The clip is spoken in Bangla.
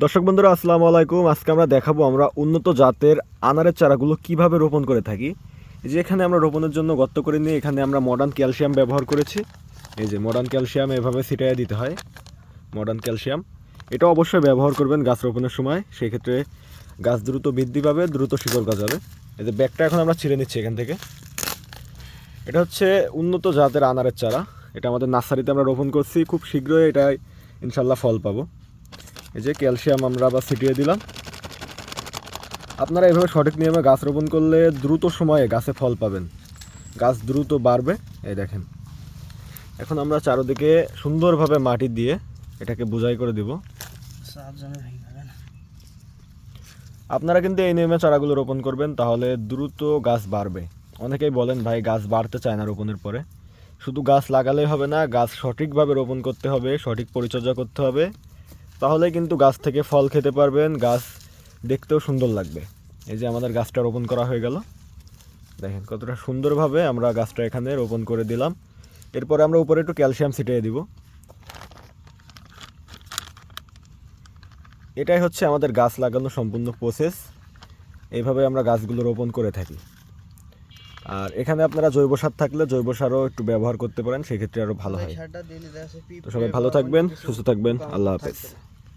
দর্শক বন্ধুরা আসসালামু আলাইকুম। আজকে আমরা দেখাবো আমরা উন্নত জাতের আনারের চারাগুলো কিভাবে রোপণ করে থাকি। এই যে এখানে আমরা রোপণের জন্য গর্ত করে নিয়ে এখানে আমরা মডার্ন ক্যালসিয়াম ব্যবহার করেছি। এই যে মডার্ন ক্যালসিয়াম এভাবে ছিটিয়ে দিতে হয়। মডার্ন ক্যালসিয়াম এটা অবশ্যই ব্যবহার করবেন গাছ রোপণের সময়, সেই ক্ষেত্রে গাছ দ্রুত বৃদ্ধি পাবে, দ্রুত শিকড় গজাবে। এই যে ব্যাগটা এখন আমরা ছিঁড়ে নিচ্ছি এখান থেকে। এটা হচ্ছে উন্নত জাতের আনারের চারা, এটা আমাদের নার্সারিতে আমরা রোপণ করছি, খুব শীঘ্রই এটা ইনশাল্লাহ ফল পাবো। এই যে ক্যালসিয়াম আমরা আবার ছিটিয়ে দিলাম। আপনারা এভাবে সঠিক নিয়মে গাছ রোপণ করলে দ্রুত সময়ে গাছে ফল পাবেন, গাছ দ্রুত বাড়বে। এই দেখেন, এখন আমরা চারদিকে সুন্দরভাবে মাটি দিয়ে এটাকে বোঝাই করে দিব। আপনারা কিন্তু এই নিয়মে চারাগুলো রোপণ করবেন, তাহলে দ্রুত গাছ বাড়বে। অনেকেই বলেন ভাই গাছ বাড়তে চায় না রোপণের পরে। শুধু গাছ লাগালেই হবে না, গাছ সঠিকভাবে রোপণ করতে হবে, সঠিক পরিচর্যা করতে হবে, তাহলে কিন্তু গাছ থেকে ফল খেতে পারবেন, গাছ দেখতেও সুন্দর লাগবে। এই যে আমাদের গাছটা রোপণ করা হয়ে গেল, দেখেন কতটা সুন্দরভাবে আমরা গাছটা এখানে রোপণ করে দিলাম। এরপরে আমরা উপরে একটু ক্যালসিয়াম ছিটিয়ে দিব। এটাই হচ্ছে আমাদের গাছ লাগানো সম্পূর্ণ প্রসেস। এইভাবে আমরা গাছগুলো রোপণ করে থাকি। আর এখানে আপনারা জৈব সার থাকলে জৈব সারও একটু ব্যবহার করতে পারেন, সেক্ষেত্রে আরও ভালো হয়। তো সবাই ভালো থাকবেন, সুস্থ থাকবেন, আল্লাহ হাফেজ।